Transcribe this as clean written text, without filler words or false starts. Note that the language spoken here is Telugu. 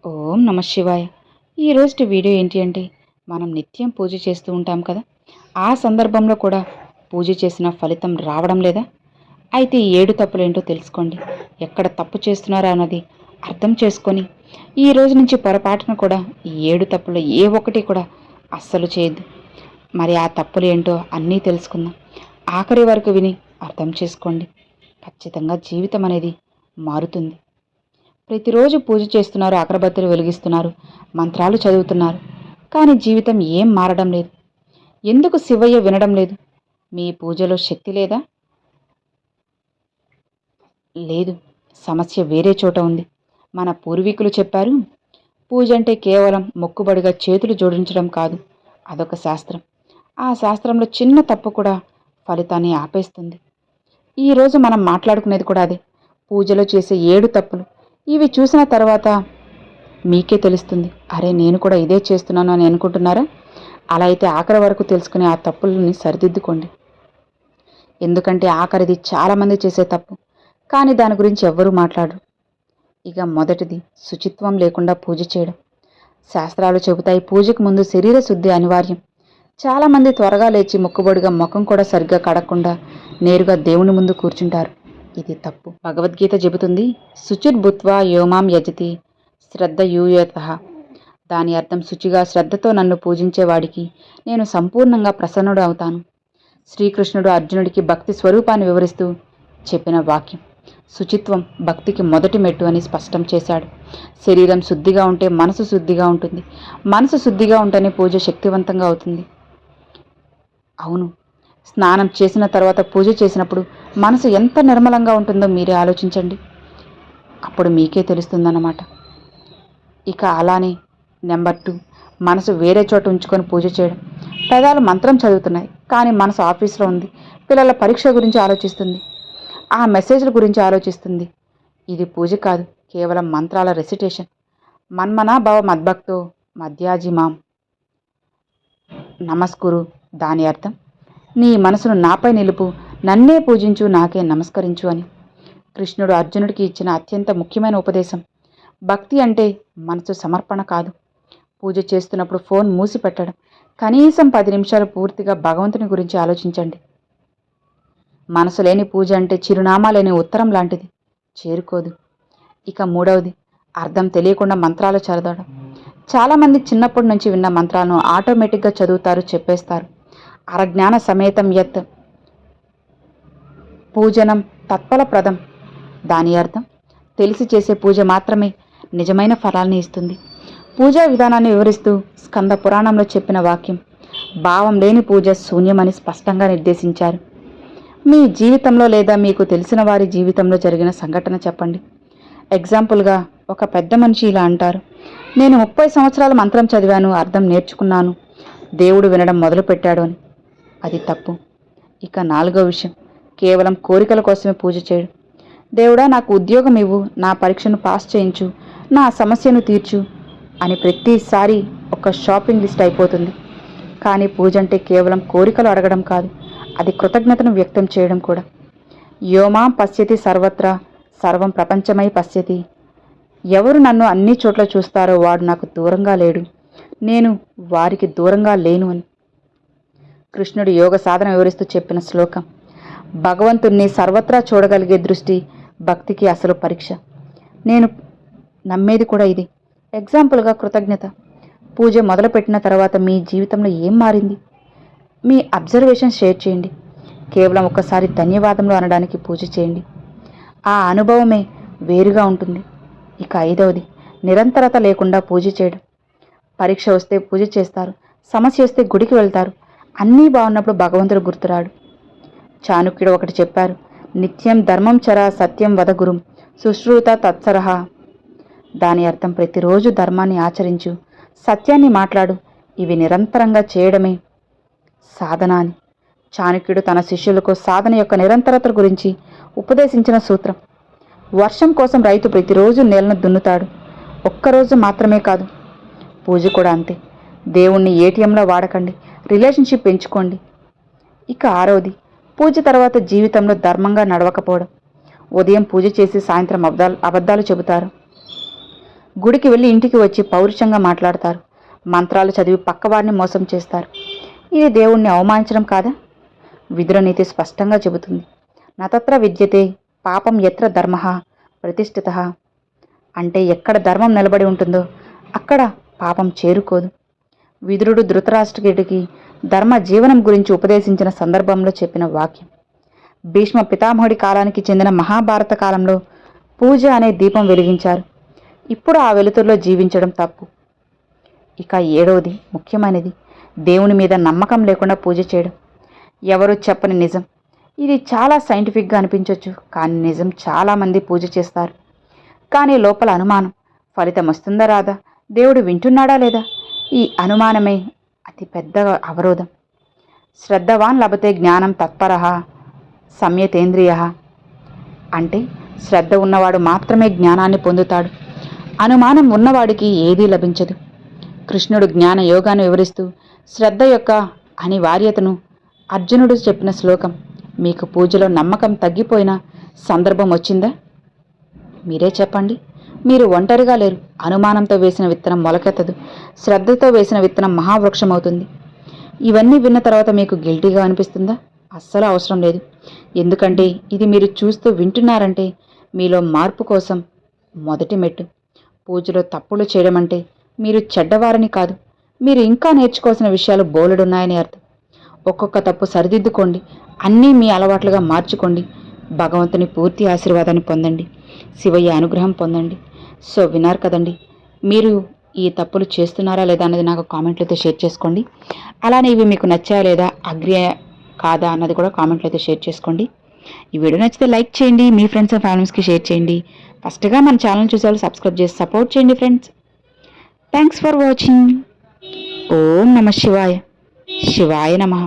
ఓం నమ శివాయ. ఈరోజు వీడియో ఏంటి అంటే మనం నిత్యం పూజ చేస్తూ ఉంటాం కదా, ఆ సందర్భంలో కూడా పూజ చేసిన ఫలితం రావడం లేదా? అయితే ఈ 7 తప్పులేంటో తెలుసుకోండి. ఎక్కడ తప్పు చేస్తున్నారో అన్నది అర్థం చేసుకొని ఈ రోజు నుంచి పొరపాటున కూడా ఈ 7 తప్పులు ఏ ఒక్కటి కూడా అస్సలు చేయొద్దు. మరి ఆ తప్పులు ఏంటో అన్నీ తెలుసుకుందాం. ఆఖరి వరకు విని అర్థం చేసుకోండి. ఖచ్చితంగా జీవితం అనేది మారుతుంది. ప్రతిరోజు పూజ చేస్తున్నారు, అగరబత్తులు వెలిగిస్తున్నారు, మంత్రాలు చదువుతున్నారు, కానీ జీవితం ఏం మారడం లేదు. ఎందుకు శివయ్య వినడం లేదు? మీ పూజలో శక్తి లేదా? లేదు, సమస్య వేరే చోట ఉంది. మన పూర్వీకులు చెప్పారు, పూజ అంటే కేవలం మొక్కుబడిగా చేతులు జోడించడం కాదు, అదొక శాస్త్రం. ఆ శాస్త్రంలో చిన్న తప్పు కూడా ఫలితాన్ని ఆపేస్తుంది. ఈరోజు మనం మాట్లాడుకునేది కూడా అదే, పూజలో చేసే 7 తప్పులు. ఇవి చూసిన తర్వాత మీకే తెలుస్తుంది, అరే నేను కూడా ఇదే చేస్తున్నాను అని అనుకుంటున్నారా? అలా అయితే ఆఖరి వరకు తెలుసుకుని ఆ తప్పుల్ని సరిదిద్దుకోండి. ఎందుకంటే ఆఖరిది చాలామంది చేసే తప్పు, కానీ దాని గురించి ఎవ్వరూ మాట్లాడరు. ఇక మొదటిది, శుచిత్వం లేకుండా పూజ చేయడం. శాస్త్రాలు చెబుతాయి, పూజకు ముందు శరీర శుద్ధి అనివార్యం. చాలామంది త్వరగా లేచి మొక్కుబడిగా ముఖం కూడా సరిగ్గా కడగకుండా నేరుగా దేవుని ముందు కూర్చుంటారు. ఇది తప్పు. భగవద్గీత చెబుతుంది, శుచిర్భూత్వా యోమాం యజతి శ్రద్ధయూయతః. దాని అర్థం, శుచిగా శ్రద్ధతో నన్ను పూజించేవాడికి నేను సంపూర్ణంగా ప్రసన్నుడు అవుతాను. శ్రీకృష్ణుడు అర్జునుడికి భక్తి స్వరూపాన్ని వివరిస్తూ చెప్పిన వాక్యం. శుచిత్వం భక్తికి మొదటి మెట్టు అని స్పష్టం చేశాడు. శరీరం శుద్ధిగా ఉంటే మనసు శుద్ధిగా ఉంటుంది, మనసు శుద్ధిగా ఉంటేనే పూజ శక్తివంతంగా అవుతుంది. అవును, స్నానం చేసిన తర్వాత పూజ చేసినప్పుడు మనసు ఎంత నిర్మలంగా ఉంటుందో మీరే ఆలోచించండి. అప్పుడు మీకే తెలుస్తుందన్నమాట. ఇక అలానే నెంబర్ 2, మనసు వేరే చోట ఉంచుకొని పూజ చేయడం. పెదాలు మంత్రం చదువుతున్నాయి, కానీ మనసు ఆఫీస్లో ఉంది, పిల్లల పరీక్ష గురించి ఆలోచిస్తుంది, ఆ మెసేజ్ల గురించి ఆలోచిస్తుంది. ఇది పూజ కాదు, కేవలం మంత్రాల రెసిటేషన్. మన్మనా భవ మద్భక్తో మధ్యాజిమాం నమస్కురు. దాని అర్థం, నీ మనసును నాపై నిలుపు, నన్నే పూజించు, నాకే నమస్కరించు అని కృష్ణుడు అర్జునుడికి ఇచ్చిన అత్యంత ముఖ్యమైన ఉపదేశం. భక్తి అంటే మనసు సమర్పణ కాదు. పూజ చేస్తున్నప్పుడు ఫోన్ మూసి పెట్టడం, కనీసం 10 నిమిషాలు పూర్తిగా భగవంతుని గురించి ఆలోచించండి. మనసు లేని పూజ అంటే చిరునామా లేని ఉత్తరం లాంటిది, చేరుకోదు. ఇక 3వది, అర్థం తెలియకుండా మంత్రాలు చదవడం. చాలామంది చిన్నప్పటి నుంచి విన్న మంత్రాలను ఆటోమేటిక్గా చదువుతారు, చెప్పేస్తారు. అరజ్ఞాన సమేతం యత్ పూజనం తత్ఫలప్రదం. దాని అర్థం, తెలిసి చేసే పూజ మాత్రమే నిజమైన ఫలాల్ని ఇస్తుంది. పూజా విధానాన్ని వివరిస్తూ స్కంద పురాణంలో చెప్పిన వాక్యం, భావం లేని పూజ శూన్యమని స్పష్టంగా నిర్దేశించారు. మీ జీవితంలో లేదా మీకు తెలిసిన వారి జీవితంలో జరిగిన సంఘటన చెప్పండి. ఎగ్జాంపుల్గా ఒక పెద్ద మనిషి ఇలా అంటారు, నేను 30 సంవత్సరాల మంత్రం చదివాను, అర్థం నేర్చుకున్నాను, దేవుడు వినడం మొదలుపెట్టాడు అని. అది తప్పు. ఇక 4వ విషయం, కేవలం కోరికల కోసమే పూజ చేయడం. దేవుడా నాకు ఉద్యోగం ఇవ్వు, నా పరీక్షను పాస్ చేయించు, నా సమస్యను తీర్చు అని ప్రతిసారి ఒక షాపింగ్ లిస్ట్ అయిపోతుంది. కానీ పూజ అంటే కేవలం కోరికలు అడగడం కాదు, అది కృతజ్ఞతను వ్యక్తం చేయడం కూడా. యోమాం పశ్యతి సర్వత్రా సర్వం ప్రపంచమై పశ్యతి. ఎవరు నన్ను అన్ని చోట్ల చూస్తారో వాడు నాకు దూరంగా లేడు, నేను వారికి దూరంగా లేను అని కృష్ణుడు యోగ సాధన వివరిస్తూ చెప్పిన శ్లోకం. భగవంతుణ్ణి సర్వత్రా చూడగలిగే దృష్టి భక్తికి అసలు పరీక్ష. నేను నమ్మేది కూడా ఇది. ఎగ్జాంపుల్గా కృతజ్ఞత. పూజ మొదలుపెట్టిన తర్వాత మీ జీవితంలో ఏం మారింది? మీ అబ్జర్వేషన్ షేర్ చేయండి. కేవలం ఒక్కసారి ధన్యవాదములు అనడానికి పూజ చేయండి, ఆ అనుభవమే వేరుగా ఉంటుంది. ఇక 5వది, నిరంతరత లేకుండా పూజ చేయడం. పరీక్ష వస్తే పూజ చేస్తారు, సమస్య వస్తే గుడికి వెళ్తారు, అన్నీ బాగున్నప్పుడు భగవంతుడు గుర్తురాడు. చాణక్యుడు ఒకటి చెప్పారు, నిత్యం ధర్మం చర సత్యం వద గురుం సుశ్రూత తత్సరహ. దాని అర్థం, ప్రతిరోజు ధర్మాన్ని ఆచరించు, సత్యాన్ని మాట్లాడు, ఇవి నిరంతరంగా చేయడమే సాధన అని చాణక్యుడు తన శిష్యులకు సాధన యొక్క నిరంతరత గురించి ఉపదేశించిన సూత్రం. వర్షం కోసం రైతు ప్రతిరోజు నేలను దున్నుతాడు, ఒక్కరోజు మాత్రమే కాదు. పూజ కూడా అంతే. దేవుణ్ణి ఏటీఎంలో వాడకండి, రిలేషన్షిప్ పెంచుకోండి. ఇక 6వది, పూజ తర్వాత జీవితంలో ధర్మంగా నడవకపోవడం. ఉదయం పూజ చేసి సాయంత్రం అబద్ధాలు చెబుతారు. గుడికి వెళ్ళి ఇంటికి వచ్చి పౌరుషంగా మాట్లాడతారు. మంత్రాలు చదివి పక్కవారిని మోసం చేస్తారు. ఇది దేవుణ్ణి అవమానించడం కాదా? విదుర నీతి స్పష్టంగా చెబుతుంది. నతత్ర విద్యతే పాపం ఎత్ర ధర్మ ప్రతిష్ఠిత. అంటే ఎక్కడ ధర్మం నిలబడి ఉంటుందో అక్కడ పాపం చేరుకోదు. విదురుడు ధృతరాష్ట్రుడికి ధర్మ జీవనం గురించి ఉపదేశించిన సందర్భంలో చెప్పిన వాక్యం. భీష్మ పితామహుడి కాలానికి చెందిన మహాభారత కాలంలో పూజ అనే దీపం వెలిగించారు. ఇప్పుడు ఆ వెలుతురులో జీవించడం తప్పు. ఇక 7వది ముఖ్యమైనది, దేవుని మీద నమ్మకం లేకుండా పూజ చేయడం. ఎవరు చెప్పని నిజం. ఇది చాలా సైంటిఫిక్గా అనిపించవచ్చు, కానీ నిజం. చాలామంది పూజ చేస్తారు, కానీ లోపల అనుమానం. ఫలితం వస్తుందా రాదా? దేవుడు వింటున్నాడా లేదా? ఈ అనుమానమే అతి పెద్ద అవరోధం. శ్రద్ధవాన్ లభతే జ్ఞానం తత్పరః సంయతేంద్రియ. అంటే శ్రద్ధ ఉన్నవాడు మాత్రమే జ్ఞానాన్ని పొందుతాడు. అనుమానం ఉన్నవాడికి ఏదీ లభించదు. కృష్ణుడు జ్ఞాన యోగాన్ని వివరిస్తూ శ్రద్ధ యొక్క అనివార్యతను అర్జునుడు చెప్పిన శ్లోకం. మీకు పూజలో నమ్మకం తగ్గిపోయిన సందర్భం వచ్చిందా? మీరే చెప్పండి. మీరు ఒంటరిగా లేరు. అనుమానంతో వేసిన విత్తనం మొలకెత్తదు. శ్రద్ధతో వేసిన విత్తనం మహావృక్షమవుతుంది. ఇవన్నీ విన్న తర్వాత మీకు గిల్టీగా అనిపిస్తుందా? అస్సలు అవసరం లేదు. ఎందుకంటే ఇది మీరు చూస్తూ వింటున్నారంటే మీలో మార్పు కోసం మొదటి మెట్టు. పూజలో తప్పులు చేయడం అంటే మీరు చెడ్డవారని కాదు, మీరు ఇంకా నేర్చుకోవాల్సిన విషయాలు బోలెడున్నాయని అర్థం. ఒక్కొక్క తప్పు సరిదిద్దుకోండి. అన్నీ మీ అలవాట్లుగా మార్చుకోండి. భగవంతుని పూర్తి ఆశీర్వాదాన్ని పొందండి. శివయ్య అనుగ్రహం పొందండి. సో విన్నారు కదండి. మీరు ఈ తప్పులు చేస్తున్నారా లేదా అన్నది నాకు కామెంట్లతో షేర్ చేసుకోండి. అలానే ఇవి మీకు నచ్చాయా లేదా, అగ్రి కాదా అన్నది కూడా కామెంట్లతో షేర్ చేసుకోండి. ఈ వీడియో నచ్చితే లైక్ చేయండి. మీ ఫ్రెండ్స్ అండ్ ఫ్యామిలీస్కి షేర్ చేయండి. ఫస్ట్గా మన ఛానల్ చూసేవాళ్ళు సబ్స్క్రైబ్ చేసి సపోర్ట్ చేయండి ఫ్రెండ్స్. Thanks for watching. ఓం నమ శివాయ. శివాయ నమః.